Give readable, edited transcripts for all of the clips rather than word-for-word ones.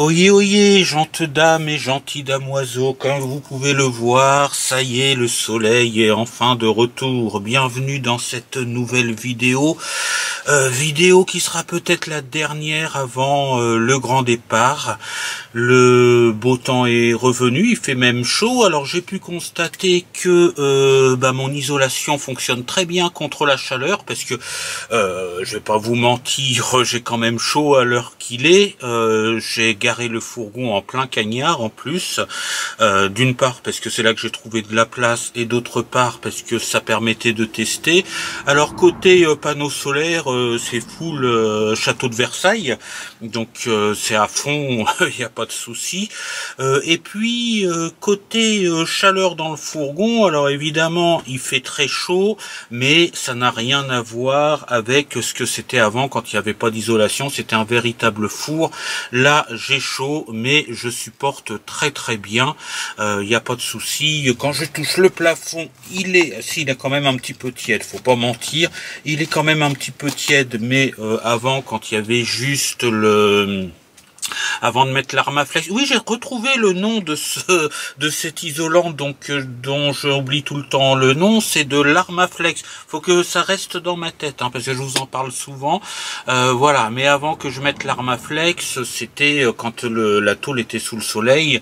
Oyez, oyez, gentes dames et gentils damoiseaux, comme vous pouvez le voir, ça y est, le soleil est enfin de retour. Bienvenue dans cette nouvelle vidéo, vidéo qui sera peut-être la dernière avant le grand départ. Le beau temps est revenu, il fait même chaud, alors j'ai pu constater que mon isolation fonctionne très bien contre la chaleur, parce que, je vais pas vous mentir, j'ai quand même chaud à l'heure qu'il est, j'ai garé le fourgon en plein cagnard en plus, d'une part parce que c'est là que j'ai trouvé de la place et d'autre part parce que ça permettait de tester. Alors côté panneaux solaires, c'est full château de Versailles, donc c'est à fond, il n'y a pas de souci. Et puis côté chaleur dans le fourgon, alors évidemment il fait très chaud, mais ça n'a rien à voir avec ce que c'était avant quand il n'y avait pas d'isolation. C'était un véritable four. Là j'ai chaud, mais je supporte très très bien, il n'y a pas de souci. Quand je touche le plafond, il est quand même un petit peu tiède, faut pas mentir, il est quand même un petit peu tiède, mais avant, quand il y avait juste avant de mettre l'Armaflex. Oui, j'ai retrouvé le nom de cet isolant, donc dont j'oublie tout le temps le nom, c'est de l'Armaflex. Faut que ça reste dans ma tête, hein, parce que je vous en parle souvent. Voilà, mais avant que je mette l'Armaflex, c'était quand la tôle était sous le soleil,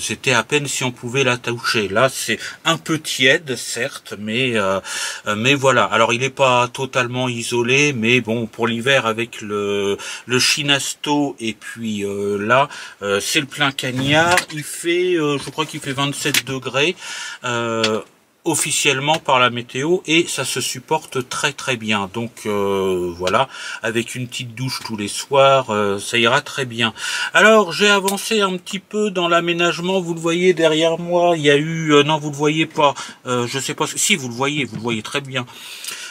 c'était à peine si on pouvait la toucher. Là, c'est un peu tiède, certes, mais voilà. Alors, il n'est pas totalement isolé, mais bon, pour l'hiver avec le Chinasto. Et puis là, c'est le plein cagnard. Il fait, je crois qu'il fait 27 degrés officiellement par la météo, et ça se supporte très très bien. Donc voilà, avec une petite douche tous les soirs, ça ira très bien. Alors j'ai avancé un petit peu dans l'aménagement. Vous le voyez derrière moi, il y a eu non, vous le voyez pas, je sais pas si vous le voyez très bien.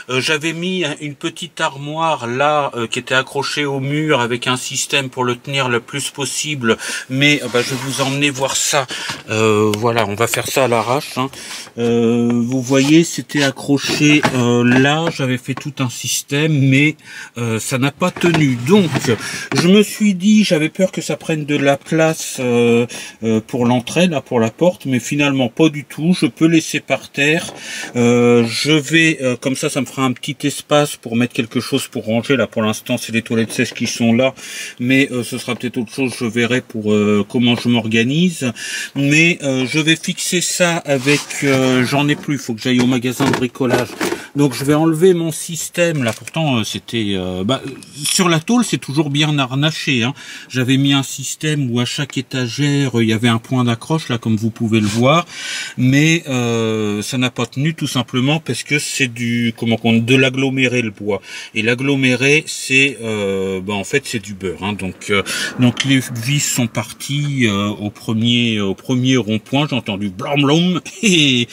J'avais mis une petite armoire là qui était accrochée au mur avec un système pour le tenir le plus possible, mais je vais vous emmener voir ça. Voilà, on va faire ça à l'arrache, hein. Vous voyez, c'était accroché là, j'avais fait tout un système, mais ça n'a pas tenu. Donc je me suis dit, j'avais peur que ça prenne de la place pour l'entrée, là, pour la porte, mais finalement pas du tout. Je peux laisser par terre. Je vais comme ça me fera un petit espace pour mettre quelque chose pour ranger. Là pour l'instant c'est les toilettes sèches qui sont là, mais ce sera peut-être autre chose, je verrai pour comment je m'organise. Mais je vais fixer ça avec j'en ai plus, il faut que j'aille au magasin de bricolage, donc je vais enlever mon système là. Pourtant c'était sur la tôle c'est toujours bien harnaché, hein. J'avais mis un système où à chaque étagère il y avait un point d'accroche là, comme vous pouvez le voir, mais ça n'a pas tenu, tout simplement parce que c'est de l'aggloméré, le bois, et l'aggloméré c'est en fait c'est du beurre, hein. Donc les vis sont parties au premier rond-point, j'ai entendu blam blam, et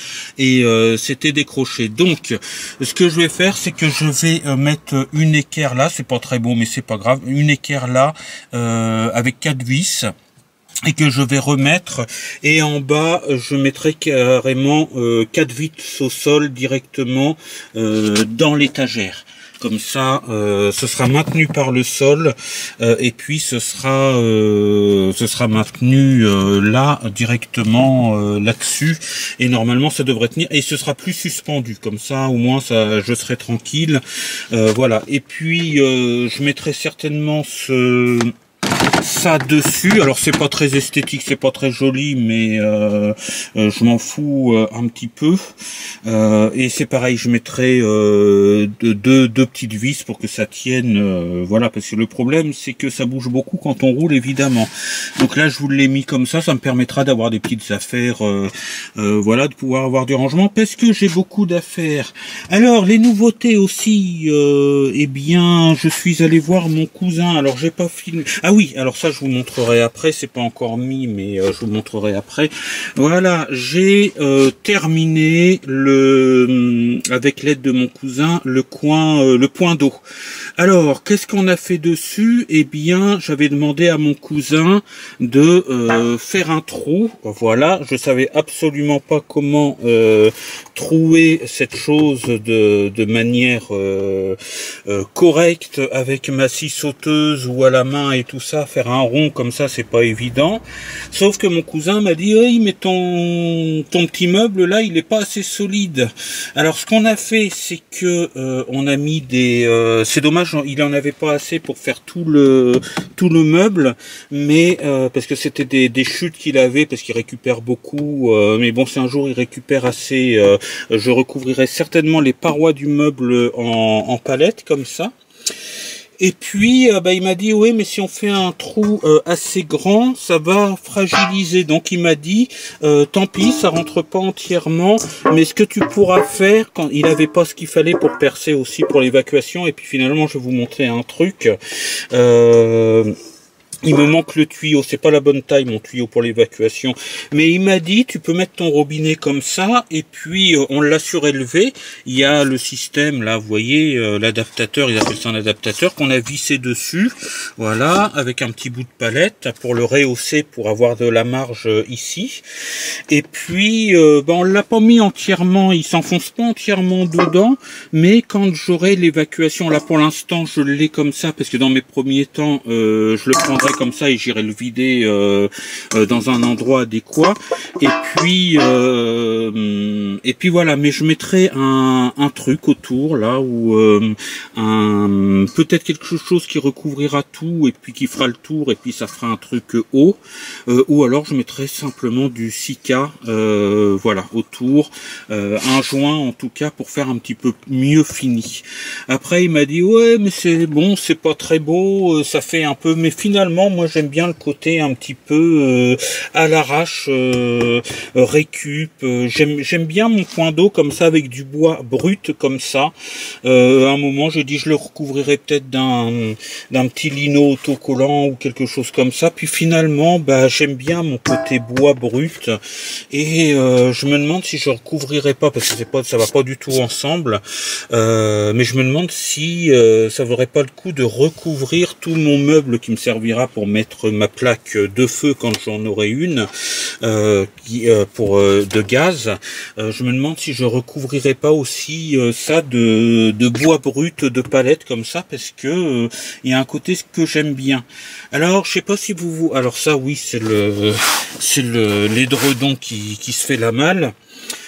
c'était décroché. Donc ce que je vais faire, c'est que je vais mettre une équerre là, c'est pas très beau mais c'est pas grave, une équerre là avec 4 vis, et que je vais remettre, et en bas je mettrai carrément 4 vis au sol directement dans l'étagère. Comme ça, ce sera maintenu par le sol, et puis ce sera maintenu là directement là-dessus, et normalement ça devrait tenir, et ce sera plus suspendu. Comme ça, au moins, je serai tranquille. Voilà. Et puis je mettrai certainement ça dessus. Alors c'est pas très esthétique, c'est pas très joli, mais je m'en fous un petit peu. Et c'est pareil, je mettrai deux petites vis pour que ça tienne. Voilà, parce que le problème c'est que ça bouge beaucoup quand on roule, évidemment. Donc là je vous l'ai mis comme ça me permettra d'avoir des petites affaires, voilà, de pouvoir avoir du rangement, parce que j'ai beaucoup d'affaires. Alors les nouveautés aussi, eh bien je suis allé voir mon cousin. Alors j'ai pas filmé. Ah oui, alors ça je vous montrerai après, c'est pas encore mis, mais je vous montrerai après. Voilà, j'ai terminé avec l'aide de mon cousin le point d'eau. Alors qu'est-ce qu'on a fait dessus? Eh bien j'avais demandé à mon cousin de faire un trou. Voilà, je savais absolument pas comment trouer cette chose de manière correcte avec ma scie sauteuse ou à la main et tout ça, faire un rond comme ça, c'est pas évident. Sauf que mon cousin m'a dit, oui, mais ton petit meuble là, il est pas assez solide. Alors ce qu'on a fait, c'est que on a mis des, c'est dommage, il en avait pas assez pour faire tout le meuble, mais parce que c'était des chutes qu'il avait, parce qu'il récupère beaucoup. Mais bon, si un jour il récupère assez, je recouvrirai certainement les parois du meuble en palette comme ça. Et puis, il m'a dit, oui, mais si on fait un trou assez grand, ça va fragiliser. Donc, il m'a dit, tant pis, ça rentre pas entièrement, mais ce que tu pourras faire, quand il avait pas ce qu'il fallait pour percer aussi pour l'évacuation, et puis finalement, je vais vous montrer un truc. Il me manque le tuyau, c'est pas la bonne taille mon tuyau pour l'évacuation, mais il m'a dit tu peux mettre ton robinet comme ça et puis on l'a surélevé, il y a le système là, vous voyez l'adaptateur, ils appellent ça un adaptateur qu'on a vissé dessus, voilà, avec un petit bout de palette pour le rehausser pour avoir de la marge ici, et puis on l'a pas mis entièrement, il s'enfonce pas entièrement dedans, mais quand j'aurai l'évacuation, là pour l'instant je l'ai comme ça parce que dans mes premiers temps je le prendrai comme ça et j'irai le vider dans un endroit adéquat, et puis voilà, mais je mettrai un truc autour là où peut-être quelque chose qui recouvrira tout et puis qui fera le tour et puis ça fera un truc haut, ou alors je mettrai simplement du Sika voilà autour, un joint en tout cas pour faire un petit peu mieux fini. Après il m'a dit ouais mais c'est bon, c'est pas très beau, ça fait un peu, mais finalement moi j'aime bien le côté un petit peu à l'arrache, récup, j'aime bien mon point d'eau comme ça avec du bois brut comme ça. À un moment j'ai dit je le recouvrirai peut-être d'un petit lino autocollant ou quelque chose comme ça, puis finalement j'aime bien mon côté bois brut, et je me demande si je recouvrirai pas, parce que ça va pas du tout ensemble, mais je me demande si ça vaudrait pas le coup de recouvrir tout mon meuble qui me servira pour mettre ma plaque de feu quand j'en aurai une, de gaz. Je me demande si je recouvrirai pas aussi ça de bois brut, de palette comme ça, parce que il y a un côté que j'aime bien. Alors je sais pas si alors ça oui, c'est l'édredon qui se fait la malle.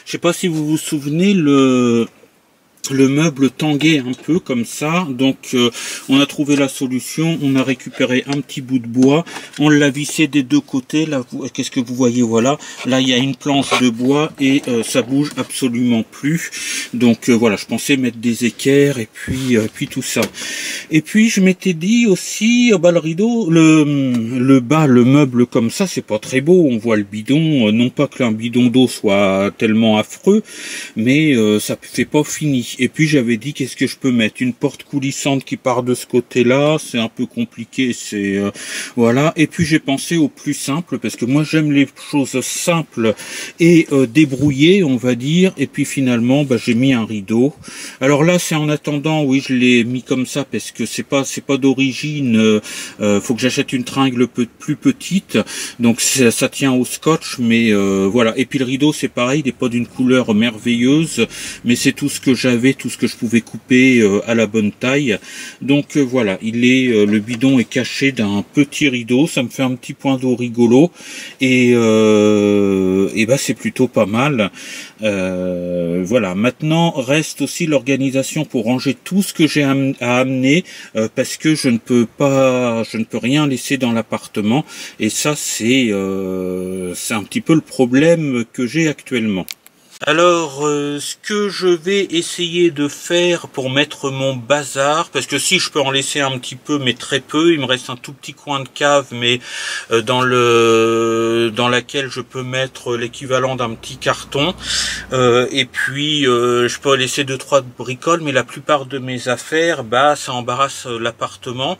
Je sais pas si vous vous souvenez le meuble tanguait un peu comme ça, donc on a trouvé la solution, on a récupéré un petit bout de bois, on l'a vissé des deux côtés, là qu'est-ce que vous voyez, voilà, là il y a une planche de bois et ça bouge absolument plus, donc voilà, je pensais mettre des équerres et puis tout ça. Et puis je m'étais dit aussi, le rideau, le bas, le meuble comme ça, c'est pas très beau, on voit le bidon, non pas qu'un bidon d'eau soit tellement affreux, mais ça fait pas fini. Et puis j'avais dit qu'est-ce que je peux mettre, une porte coulissante qui part de ce côté-là, c'est un peu compliqué, c'est voilà. Et puis j'ai pensé au plus simple, parce que moi j'aime les choses simples et débrouillées, on va dire. Et puis finalement j'ai mis un rideau. Alors là c'est en attendant, oui je l'ai mis comme ça parce que c'est pas d'origine, faut que j'achète une tringle plus petite, donc ça tient au scotch, mais voilà. Et puis le rideau c'est pareil, il n'est pas d'une couleur merveilleuse, mais c'est tout ce que j'avais, tout ce que je pouvais couper à la bonne taille. Donc voilà, le bidon est caché d'un petit rideau, ça me fait un petit point d'eau rigolo, et c'est plutôt pas mal. Voilà, maintenant reste aussi l'organisation pour ranger tout ce que j'ai à amener, parce que je ne peux rien laisser dans l'appartement, et ça c'est un petit peu le problème que j'ai actuellement. Alors, ce que je vais essayer de faire pour mettre mon bazar, parce que si je peux en laisser un petit peu, mais très peu, il me reste un tout petit coin de cave, mais dans laquelle je peux mettre l'équivalent d'un petit carton, et puis je peux laisser 2-3 bricoles, mais la plupart de mes affaires, ça embarrasse l'appartement,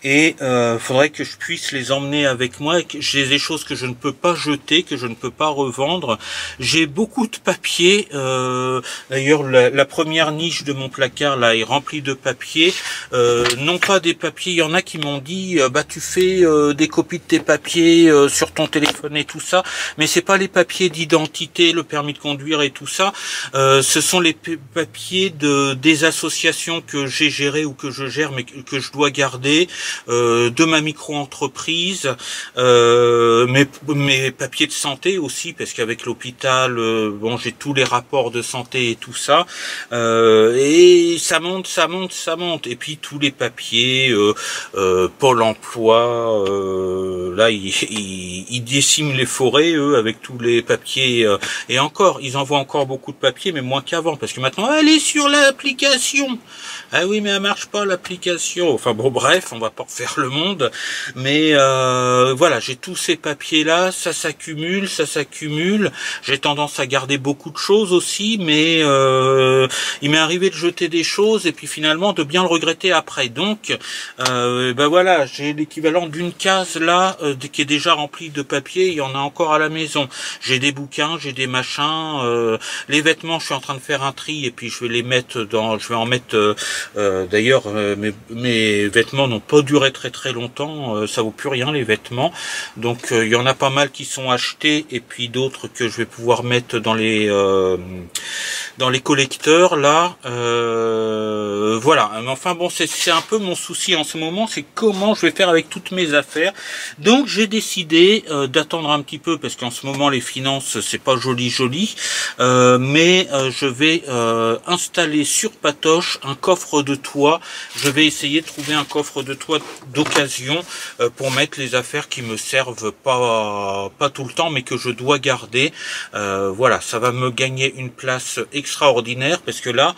et faudrait que je puisse les emmener avec moi. J'ai des choses que je ne peux pas jeter, que je ne peux pas revendre. J'ai beaucoup de papier papier. D'ailleurs, la première niche de mon placard là est remplie de papier. Non pas des papiers, il y en a qui m'ont dit bah tu fais des copies de tes papiers sur ton téléphone et tout ça, mais c'est pas les papiers d'identité, le permis de conduire et tout ça. Ce sont les papiers des associations que j'ai gérées ou que je gère, mais que je dois garder, de ma micro-entreprise, mes papiers de santé aussi, parce qu'avec l'hôpital, bon, j'ai tous les rapports de santé et tout ça, et ça monte, ça monte, ça monte. Et puis tous les papiers, Pôle emploi, là, ils déciment les forêts, eux, avec tous les papiers, et encore, ils envoient encore beaucoup de papiers, mais moins qu'avant, parce que maintenant, allez sur l'application. Ah oui, mais elle marche pas l'application. Enfin bon, bref, on va pas refaire le monde, mais voilà, j'ai tous ces papiers là, ça s'accumule, ça s'accumule. J'ai tendance à garder beaucoup de choses aussi, mais il m'est arrivé de jeter des choses et puis finalement de bien le regretter après. Donc ben voilà, j'ai l'équivalent d'une case là qui est déjà remplie de papier. Il y en a encore à la maison. J'ai des bouquins, j'ai des machins, les vêtements, je suis en train de faire un tri et puis je vais les mettre dans, je vais en mettre d'ailleurs mes vêtements n'ont pas duré très longtemps, ça vaut plus rien les vêtements, donc il y en a pas mal qui sont achetés et puis d'autres que je vais pouvoir mettre dans les collecteurs là, voilà. Enfin bon, c'est un peu mon souci en ce moment, c'est comment je vais faire avec toutes mes affaires. Donc j'ai décidé d'attendre un petit peu parce qu'en ce moment les finances c'est pas joli, mais je vais installer sur Patoche un coffre de toit. Je vais essayer de trouver un coffre de toit d'occasion pour mettre les affaires qui me servent pas tout le temps mais que je dois garder. Voilà, ça va me gagner une place extraordinaire parce que là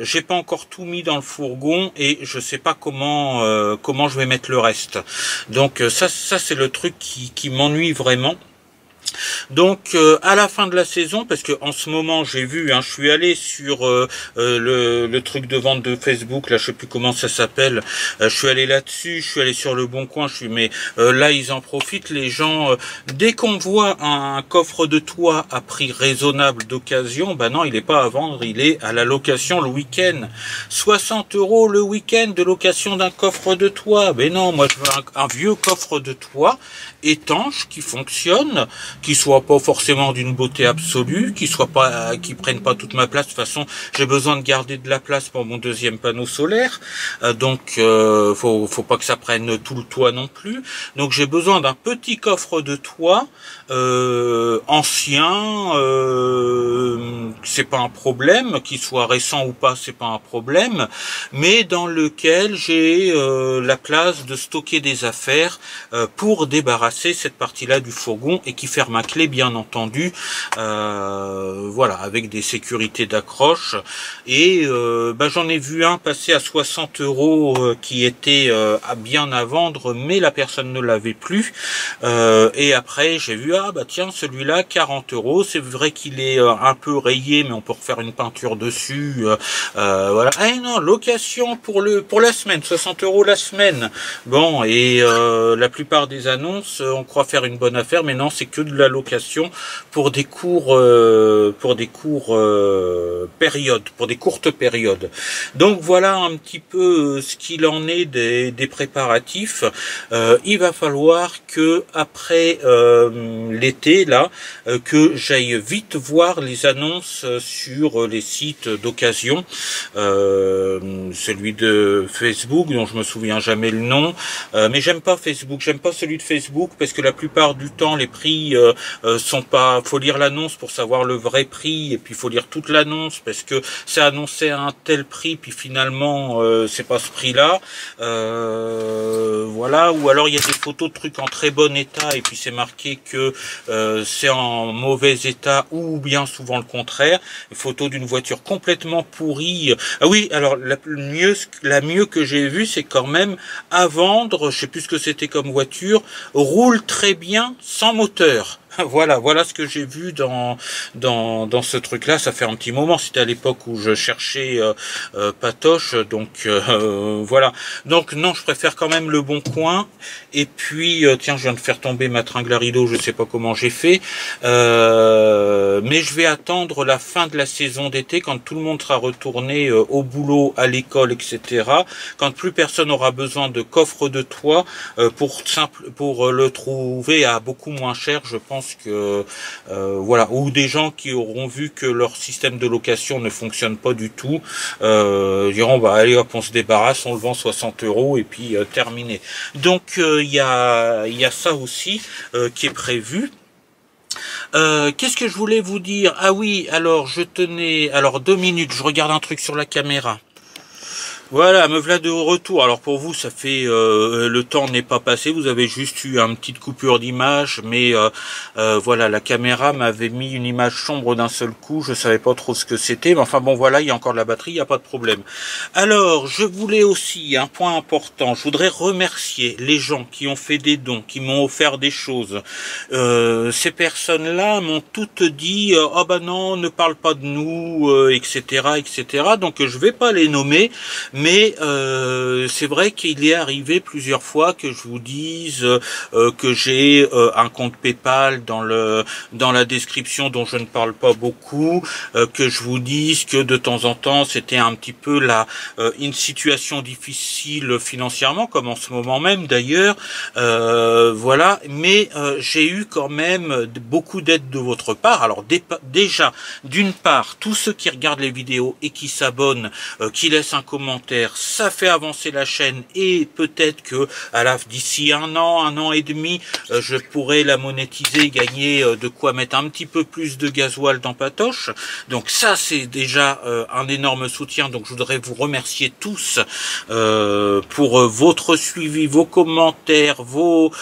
j'ai pas encore tout mis dans le fourgon et je sais pas comment je vais mettre le reste. Donc ça c'est le truc qui m'ennuie vraiment. Donc à la fin de la saison, parce que en ce moment j'ai vu, je suis allé sur le truc de vente de Facebook, là je sais plus comment ça s'appelle, je suis allé là-dessus, je suis allé sur le Bon Coin, mais là ils en profitent les gens, dès qu'on voit un coffre de toit à prix raisonnable d'occasion, ben non, il n'est pas à vendre, il est à la location le week-end. 60 € le week-end de location d'un coffre de toit. Mais non, moi je veux un vieux coffre de toit étanche qui fonctionne, qui soit pas forcément d'une beauté absolue, qui prenne pas toute ma place. De toute façon, j'ai besoin de garder de la place pour mon deuxième panneau solaire, donc faut pas que ça prenne tout le toit non plus. Donc j'ai besoin d'un petit coffre de toit ancien, c'est pas un problème, qu'il soit récent ou pas, c'est pas un problème, mais dans lequel j'ai la place de stocker des affaires pour débarrasser cette partie-là du fourgon et qui ferme à clé, bien entendu, voilà, avec des sécurités d'accroche. Et j'en ai vu un passer à 60 € qui était bien à vendre, mais la personne ne l'avait plus. Et après, j'ai vu, ah bah tiens, celui-là, 40 €. C'est vrai qu'il est un peu rayé, mais on peut refaire une peinture dessus. Voilà. Ah non, location pour la semaine, 60 € la semaine. Bon, et la plupart des annonces, on croit faire une bonne affaire, mais non, c'est que de la location pour des courtes périodes. Donc voilà un petit peu ce qu'il en est des préparatifs. Il va falloir que après l'été là, que j'aille vite voir les annonces sur les sites d'occasion, celui de Facebook dont je me souviens jamais le nom, mais j'aime pas Facebook, j'aime pas celui de Facebook parce que la plupart du temps les prix sont pas, faut lire l'annonce pour savoir le vrai prix et puis il faut lire toute l'annonce parce que c'est annoncé à un tel prix puis finalement c'est pas ce prix là, voilà. Ou alors il y a des photos de trucs en très bon état et puis c'est marqué que c'est en mauvais état ou bien souvent le contraire, une photo d'une voiture complètement pourrie. Ah oui, alors la mieux que j'ai vue, c'est quand même à vendre, je sais plus ce que c'était comme voiture, roule très bien sans moteur. Voilà ce que j'ai vu dans ce truc-là. Ça fait un petit moment. C'était à l'époque où je cherchais Patoche. Donc voilà. Donc non, je préfère quand même Le Bon Coin. Et puis tiens, je viens de faire tomber ma tringle à rideau. Je sais pas comment j'ai fait. Mais je vais attendre la fin de la saison d'été, quand tout le monde sera retourné au boulot, à l'école, etc. Quand plus personne aura besoin de coffre de toit pour le trouver à beaucoup moins cher, je pense que voilà, ou des gens qui auront vu que leur système de location ne fonctionne pas du tout, diront bah allez hop, on se débarrasse, on le vend 60 € et puis terminé. Donc il y a ça aussi qui est prévu. Qu'est-ce que je voulais vous dire? Ah oui, alors je tenais... Alors 2 minutes, je regarde un truc sur la caméra. Voilà, me voilà de retour. Alors pour vous, ça fait le temps n'est pas passé. Vous avez juste eu une petite coupure d'image, mais voilà, la caméra m'avait mis une image sombre d'un seul coup. Je savais pas trop ce que c'était, mais enfin bon, voilà, il y a encore de la batterie, il n'y a pas de problème. Alors, je voulais aussi un point important. Je voudrais remercier les gens qui ont fait des dons, qui m'ont offert des choses. Ces personnes-là m'ont toutes dit oh bah non, ne parle pas de nous, etc., etc. Donc je vais pas les nommer. Mais c'est vrai qu'il est arrivé plusieurs fois que je vous dise que j'ai un compte PayPal dans la description dont je ne parle pas beaucoup, que je vous dise que de temps en temps c'était un petit peu une situation difficile financièrement, comme en ce moment même d'ailleurs, voilà. Mais j'ai eu quand même beaucoup d'aide de votre part. Alors déjà, d'une part, tous ceux qui regardent les vidéos et qui s'abonnent, qui laissent un commentaire, ça fait avancer la chaîne et peut-être que d'ici un an et demi, je pourrai la monétiser, gagner de quoi mettre un petit peu plus de gasoil dans Patoche. Donc ça, c'est déjà un énorme soutien. Donc je voudrais vous remercier tous pour votre suivi, vos commentaires, vos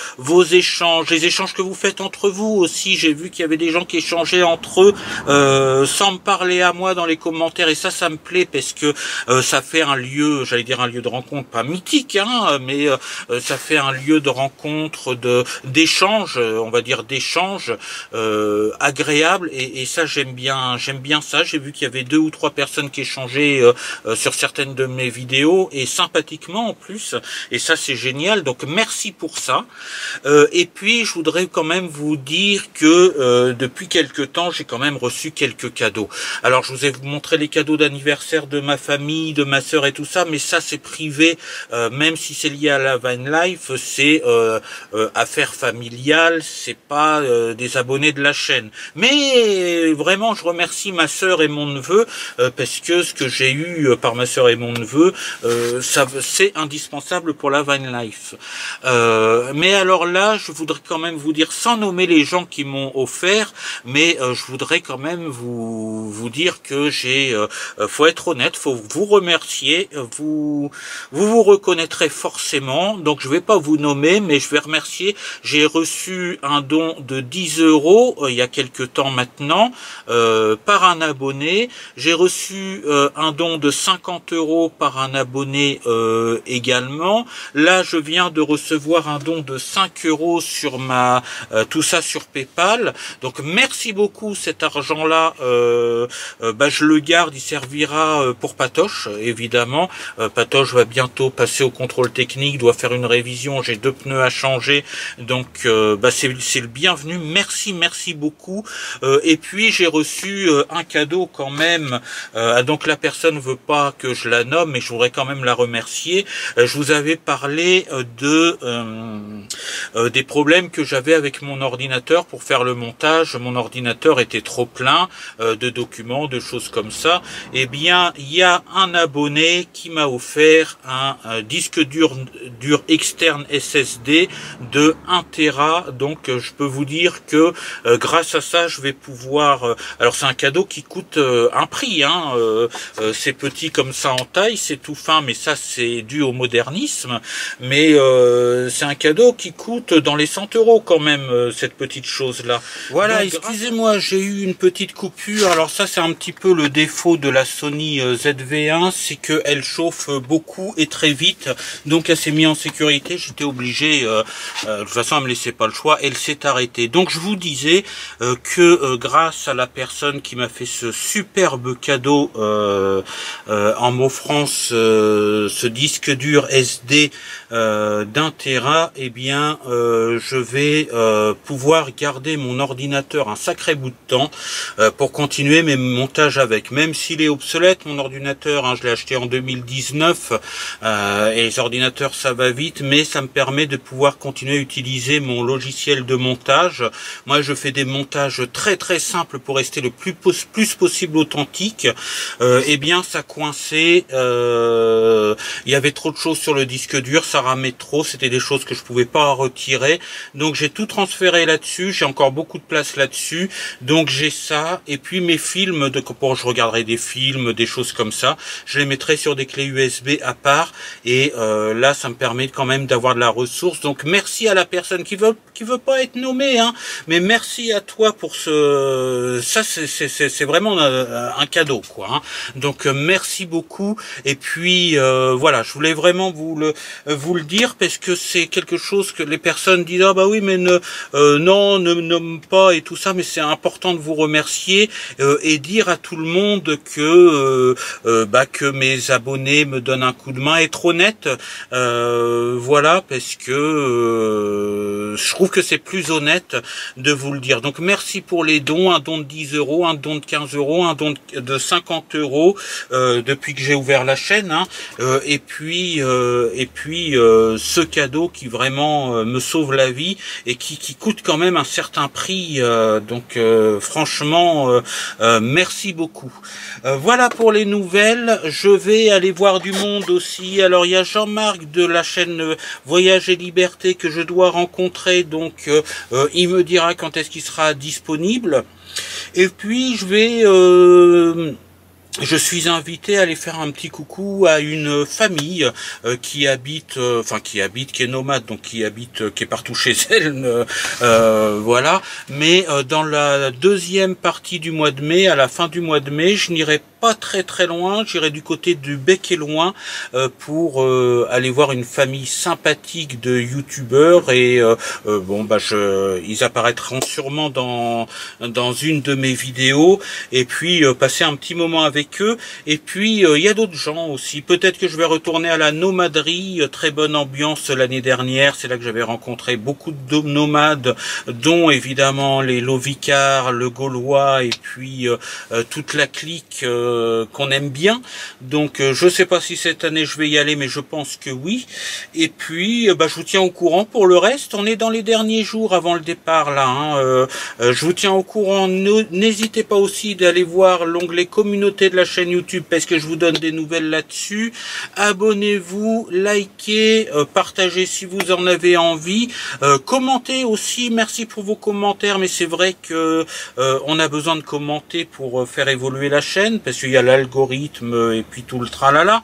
échanges, les échanges que vous faites entre vous aussi. J'ai vu qu'il y avait des gens qui échangeaient entre eux sans me parler à moi dans les commentaires, et ça me plaît parce que ça fait un lieu, j'allais dire un lieu de rencontre, pas mythique, hein, mais ça fait un lieu de rencontre, d'échange, on va dire d'échange agréable, et ça j'aime bien ça. J'ai vu qu'il y avait 2 ou 3 personnes qui échangeaient sur certaines de mes vidéos, et sympathiquement en plus, et ça c'est génial, donc merci pour ça. Et puis je voudrais quand même vous dire que depuis quelques temps j'ai quand même reçu quelques cadeaux. Alors je vous ai montré les cadeaux d'anniversaire de ma famille, de ma sœur et tout ça, mais ça c'est privé, même si c'est lié à la Van Life, c'est affaire familiale, c'est pas des abonnés de la chaîne. Mais vraiment je remercie ma sœur et mon neveu, parce que ce que j'ai eu par ma sœur et mon neveu, c'est indispensable pour la Van Life. Mais alors là, je voudrais quand même vous dire, sans nommer les gens qui m'ont offert, mais je voudrais quand même vous dire que faut être honnête, faut vous remercier, vous reconnaîtrez forcément. Donc je vais pas vous nommer, mais je vais remercier. J'ai reçu un don de 10 € il y a quelques temps maintenant par un abonné. J'ai reçu un don de 50 € par un abonné également. Là, je viens de recevoir un don de 5 € sur tout ça sur PayPal. Donc merci beaucoup. Cet argent-là, je le garde. Il servira pour Patoche, évidemment. Patoche va bientôt passer au contrôle technique, doit faire une révision. J'ai 2 pneus à changer, donc c'est le bienvenu. Merci beaucoup. Et puis j'ai reçu un cadeau quand même. Donc la personne veut pas que je la nomme, mais je voudrais quand même la remercier. Je vous avais parlé des problèmes que j'avais avec mon ordinateur pour faire le montage. Mon ordinateur était trop plein de documents, de choses comme ça. Eh bien, il y a un abonné qui m'a offert un disque dur externe SSD de 1 Tera. Donc je peux vous dire que grâce à ça, je vais pouvoir... alors c'est un cadeau qui coûte un prix, hein, c'est petit comme ça en taille, c'est tout fin, mais ça c'est dû au modernisme. Mais c'est un cadeau qui coûte dans les 100 € quand même, cette petite chose-là. Voilà, excusez-moi, j'ai eu une petite coupure. Alors ça, c'est un petit peu le défaut de la Sony ZV-1, c'est qu'elle elle chauffe beaucoup et très vite, donc elle s'est mise en sécurité. J'étais obligé, de toute façon elle me laissait pas le choix, elle s'est arrêtée. Donc je vous disais que grâce à la personne qui m'a fait ce superbe cadeau en m'offrant ce disque dur SD d'1 Tera, eh bien je vais pouvoir garder mon ordinateur un sacré bout de temps pour continuer mes montages avec, même s'il est obsolète mon ordinateur, hein, je l'ai acheté en 2019 et les ordinateurs ça va vite, mais ça me permet de pouvoir continuer à utiliser mon logiciel de montage. Moi je fais des montages très très simples pour rester le plus possible authentique. Eh bien ça coinçait, il y avait trop de choses sur le disque dur, ça ramait trop, c'était des choses que je pouvais pas retirer, donc j'ai tout transféré là-dessus, j'ai encore beaucoup de place là-dessus, donc j'ai ça, et puis mes films, pour je regarderai des films, des choses comme ça, je les mettrai sur des clés USB à part, et là ça me permet quand même d'avoir de la ressource. Donc merci à la personne qui veut pas être nommée, hein, mais merci à toi pour ça c'est vraiment un cadeau, quoi, hein. Donc merci beaucoup, et puis voilà, je voulais vraiment vous le dire, parce que c'est quelque chose que les personnes disent, ah bah oui mais non, ne me nomme pas et tout ça, mais c'est important de vous remercier et dire à tout le monde que que mes abonnés me donnent un coup de main, être honnête, voilà, parce que je trouve que c'est plus honnête de vous le dire. Donc merci pour les dons, un don de 10 euros, un don de 15 euros, un don de 50 euros depuis que j'ai ouvert la chaîne, hein, et puis ce cadeau qui vraiment me sauve la vie et qui coûte quand même un certain prix, donc franchement merci beaucoup. Voilà pour les nouvelles. Je vais aller voir du monde aussi. Alors il y a Jean-Marc de la chaîne Voyage et Liberté que je dois rencontrer, donc il me dira quand est-ce qu'il sera disponible. Et puis je suis invité à aller faire un petit coucou à une famille qui habite, qui est nomade, donc qui est partout chez elle, voilà. Mais dans la deuxième partie du mois de mai, à la fin du mois de mai, je n'irai pas très loin, j'irai du côté du Bec et Loin pour aller voir une famille sympathique de youtubeurs, et ils apparaîtront sûrement dans une de mes vidéos, et puis passer un petit moment avec eux. Et puis il y a d'autres gens aussi, peut-être que je vais retourner à la nomaderie, très bonne ambiance l'année dernière, c'est là que j'avais rencontré beaucoup de nomades, dont évidemment les Lovicar, le Gaulois, et puis toute la clique qu'on aime bien. Donc je sais pas si cette année je vais y aller, mais je pense que oui. Et puis je vous tiens au courant pour le reste. On est dans les derniers jours avant le départ là, hein. Je vous tiens au courant. N'hésitez pas aussi d'aller voir l'onglet communauté de la chaîne YouTube, parce que je vous donne des nouvelles là-dessus. Abonnez-vous, likez, partagez si vous en avez envie, commentez aussi. Merci pour vos commentaires, mais c'est vrai que on a besoin de commenter pour faire évoluer la chaîne, parce qu'il y a l'algorithme et puis tout le tralala.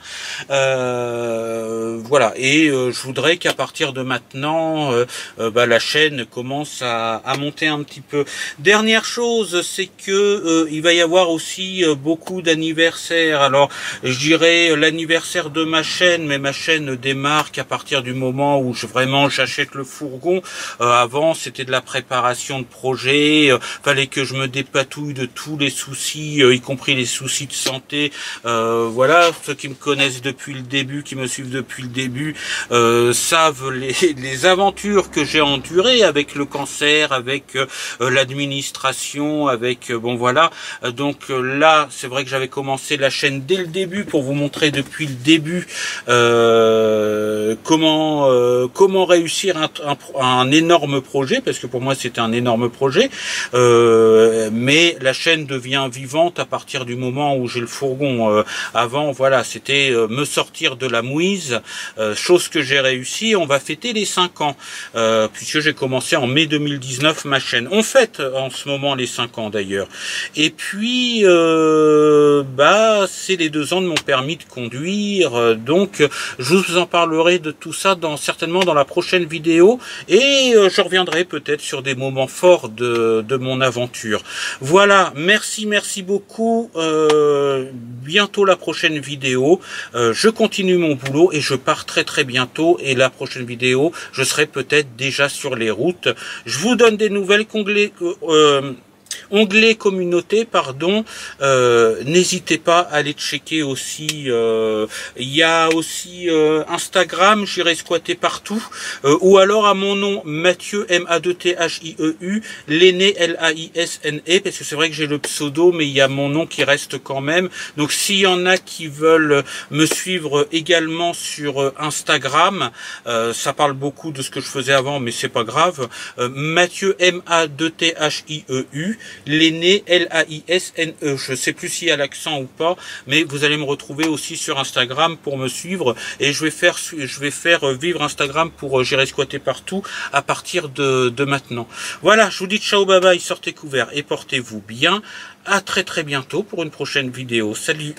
Voilà, et je voudrais qu'à partir de maintenant la chaîne commence à monter un petit peu. Dernière chose, c'est que il va y avoir aussi beaucoup d'anniversaires. Alors je dirais l'anniversaire de ma chaîne, mais ma chaîne ne démarre qu'à partir du moment où vraiment j'achète le fourgon. Avant c'était de la préparation de projet, fallait que je me dépatouille de tous les soucis, y compris les soucis de santé. Voilà, ceux qui me connaissent depuis le début, qui me suivent depuis le début, savent les aventures que j'ai endurées avec le cancer, avec l'administration, avec bon voilà. Donc là c'est vrai que j'avais commencé la chaîne dès le début pour vous montrer depuis le début comment réussir un énorme projet, parce que pour moi c'était un énorme projet, mais la chaîne devient vivante à partir du moment où j'ai le fourgon. Avant voilà, c'était me sortir de la mouise, chose que j'ai réussi. On va fêter les 5 ans puisque j'ai commencé en mai 2019 ma chaîne. On fête en ce moment les 5 ans d'ailleurs. Et puis c'est les 2 ans de mon permis de conduire, donc je vous en parlerai de tout ça certainement dans la prochaine vidéo, et je reviendrai peut-être sur des moments forts de mon aventure. Voilà, merci beaucoup, bientôt la prochaine vidéo. Je continue mon boulot et je pars très bientôt. Et la prochaine vidéo, je serai peut-être déjà sur les routes. Je vous donne des nouvelles onglet communauté, pardon. N'hésitez pas à aller checker aussi. Il y a aussi Instagram, j'irai squatter partout, ou alors à mon nom Mathieu, M-A-2-T-H-I-E-U, l'aîné, L-A-I-S-N-E, parce que c'est vrai que j'ai le pseudo, mais il y a mon nom qui reste quand même. Donc s'il y en a qui veulent me suivre également sur Instagram, ça parle beaucoup de ce que je faisais avant, mais c'est pas grave. Mathieu, M-A-2-T-H-I-E-U, l'aîné, L-A-I-S-N-E. Je sais plus s'il y a l'accent ou pas, mais vous allez me retrouver aussi sur Instagram pour me suivre, et je vais faire vivre Instagram pour J'irai squatter partout à partir de maintenant. Voilà, je vous dis ciao, bye bye, sortez couverts et portez-vous bien. À très bientôt pour une prochaine vidéo. Salut!